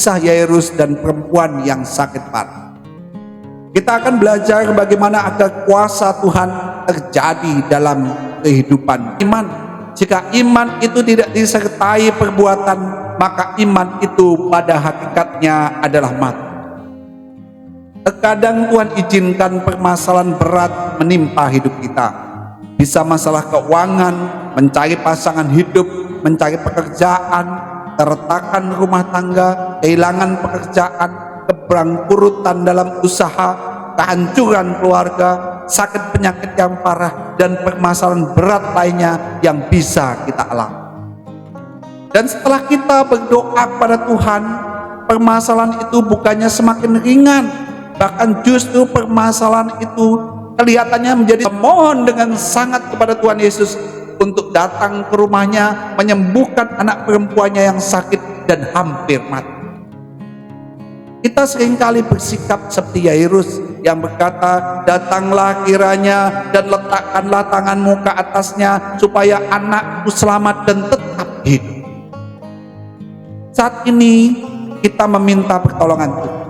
kisah Yairus dan perempuan yang sakit parah. Kita akan belajar bagaimana agar kuasa Tuhan terjadi dalam kehidupan iman. Jika iman itu tidak disertai perbuatan, maka iman itu pada hakikatnya adalah mati. Terkadang Tuhan izinkan permasalahan berat menimpa hidup kita. Bisa masalah keuangan, mencari pasangan hidup, mencari pekerjaan, keretakan rumah tangga, kehilangan pekerjaan, keberangkurutan dalam usaha, kehancuran keluarga, sakit penyakit yang parah, dan permasalahan berat lainnya yang bisa kita alami. Dan setelah kita berdoa kepada Tuhan, permasalahan itu bukannya semakin ringan, bahkan justru permasalahan itu kelihatannya menjadi mohon dengan sangat kepada Tuhan Yesus untuk datang ke rumahnya, menyembuhkan anak perempuannya yang sakit dan hampir mati. Kita seringkali bersikap seperti Yairus yang berkata, datanglah kiranya dan letakkanlah tanganmu ke atasnya supaya anakku selamat dan tetap hidup. Saat ini kita meminta pertolongan Tuhan.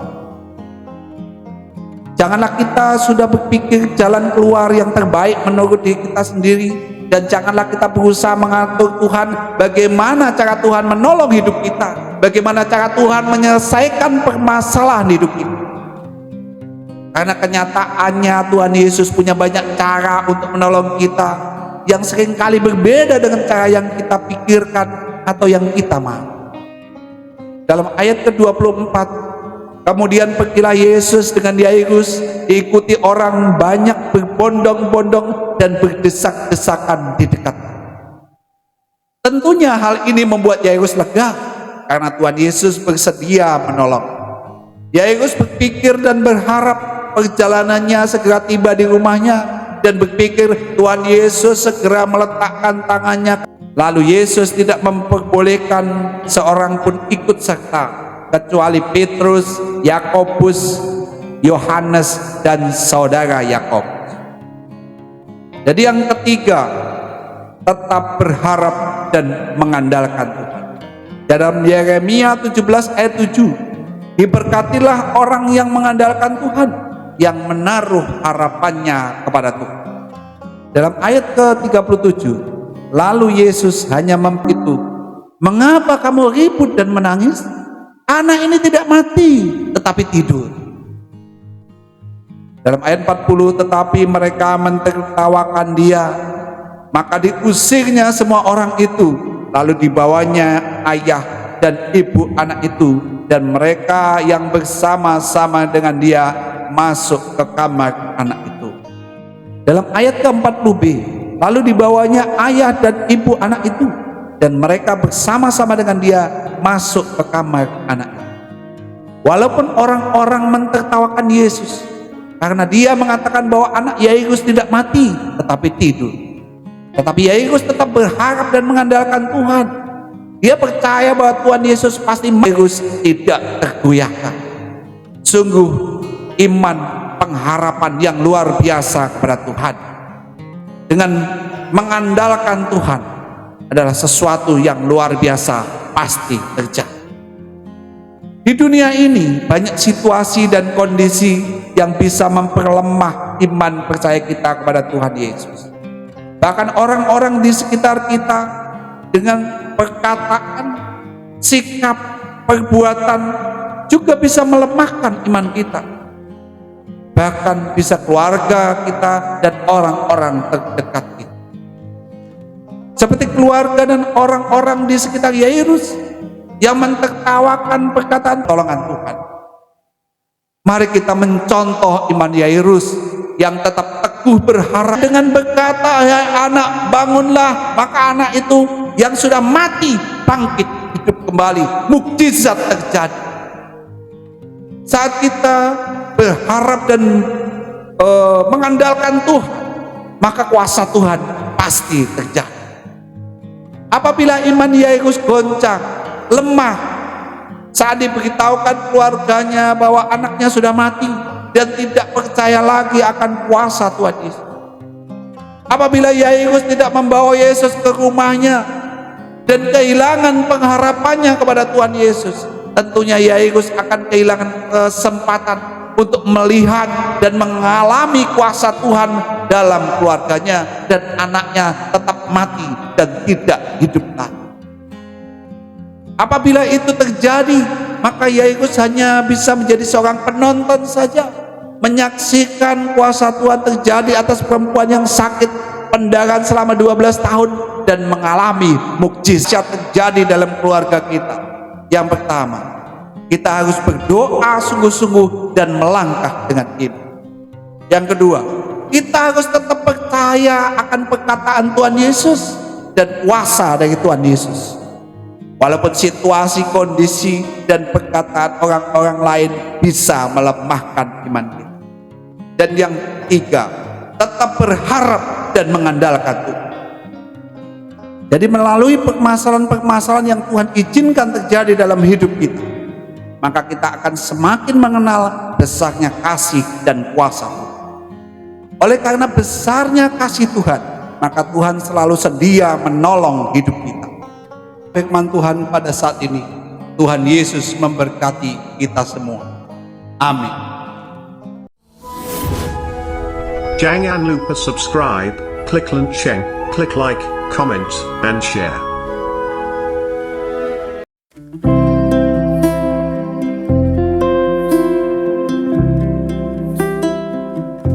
Janganlah kita sudah berpikir jalan keluar yang terbaik menurut diri kita sendiri, dan janganlah kita berusaha mengatur Tuhan bagaimana cara Tuhan menolong hidup kita, bagaimana cara Tuhan menyelesaikan permasalahan hidup kita. Karena kenyataannya Tuhan Yesus punya banyak cara untuk menolong kita yang seringkali berbeda dengan cara yang kita pikirkan atau yang kita mau. Dalam ayat ke-24, kemudian pergilah Yesus dengan Yairus, diikuti orang banyak berbondong-bondong dan berdesak-desakan di dekat. Tentunya hal ini membuat Yairus lega karena Tuhan Yesus bersedia menolong. Yairus berpikir dan berharap perjalanannya segera tiba di rumahnya, dan berpikir Tuhan Yesus segera meletakkan tangannya. Lalu Yesus tidak memperbolehkan seorang pun ikut serta kecuali Petrus, Yakobus, Yohanes, dan saudara Yakob. Jadi yang ketiga, tetap berharap dan mengandalkan Tuhan. Dalam Yeremia 17 ayat 7, diberkatilah orang yang mengandalkan Tuhan, yang menaruh harapannya kepada Tuhan. Dalam ayat ke-37, lalu Yesus hanya memberitahu, mengapa kamu ribut dan menangis? Anak ini tidak mati, tetapi tidur. Dalam ayat 40, tetapi mereka mentertawakan dia, maka diusirnya semua orang itu, lalu dibawanya ayah dan ibu anak itu, dan mereka yang bersama-sama dengan dia masuk ke kamar anak itu. Dalam ayat ke-40b, lalu dibawanya ayah dan ibu anak itu, dan mereka bersama-sama dengan dia masuk ke kamar anak itu. Walaupun orang-orang mentertawakan Yesus karena dia mengatakan bahwa anak Yairus tidak mati tetapi tidur, tetapi Yairus tetap berharap dan mengandalkan Tuhan. Dia percaya bahwa Tuhan Yesus pasti Yairus tidak tergoyahkan. Sungguh iman pengharapan yang luar biasa kepada Tuhan. Dengan mengandalkan Tuhan adalah sesuatu yang luar biasa pasti terjadi. Di dunia ini banyak situasi dan kondisi yang bisa memperlemah iman percaya kita kepada Tuhan Yesus. Bahkan orang-orang di sekitar kita dengan perkataan, sikap, perbuatan juga bisa melemahkan iman kita. Bahkan bisa keluarga kita dan orang-orang terdekat kita. Seperti keluarga dan orang-orang di sekitar Yairus yang mentertawakan perkataan tolongan Tuhan. Mari kita mencontoh iman Yairus yang tetap teguh berharap dengan berkata, "Hai anak, bangunlah." Maka anak itu yang sudah mati bangkit hidup kembali. Mukjizat terjadi. Saat kita berharap dan mengandalkan Tuhan, maka kuasa Tuhan pasti terjadi. Apabila iman Yairus goncang, lemah, saat diberitahukan keluarganya bahwa anaknya sudah mati dan tidak percaya lagi akan kuasa Tuhan Yesus. Apabila Yairus tidak membawa Yesus ke rumahnya dan kehilangan pengharapannya kepada Tuhan Yesus, tentunya Yairus akan kehilangan kesempatan untuk melihat dan mengalami kuasa Tuhan dalam keluarganya, dan anaknya tetap mati dan tidak hidup lagi. Apabila itu terjadi, maka Yairus hanya bisa menjadi seorang penonton saja, menyaksikan kuasa Tuhan terjadi atas perempuan yang sakit pendarahan selama 12 tahun dan mengalami mukjizat terjadi dalam keluarga kita. Yang pertama, kita harus berdoa sungguh-sungguh dan melangkah dengan iman. Yang kedua, kita harus tetap percaya akan perkataan Tuhan Yesus dan kuasa dari Tuhan Yesus, walaupun situasi, kondisi, dan perkataan orang-orang lain bisa melemahkan iman kita. Dan yang ketiga, tetap berharap dan mengandalkan Tuhan. Jadi melalui permasalahan-permasalahan yang Tuhan izinkan terjadi dalam hidup kita, maka kita akan semakin mengenal besarnya kasih dan kuasa Tuhan. Oleh karena besarnya kasih Tuhan, maka Tuhan selalu sedia menolong hidup kita. Firman Tuhan pada saat ini, Tuhan Yesus memberkati kita semua. Amin. Jangan lupa subscribe, klik lonceng, klik like, comment, and share.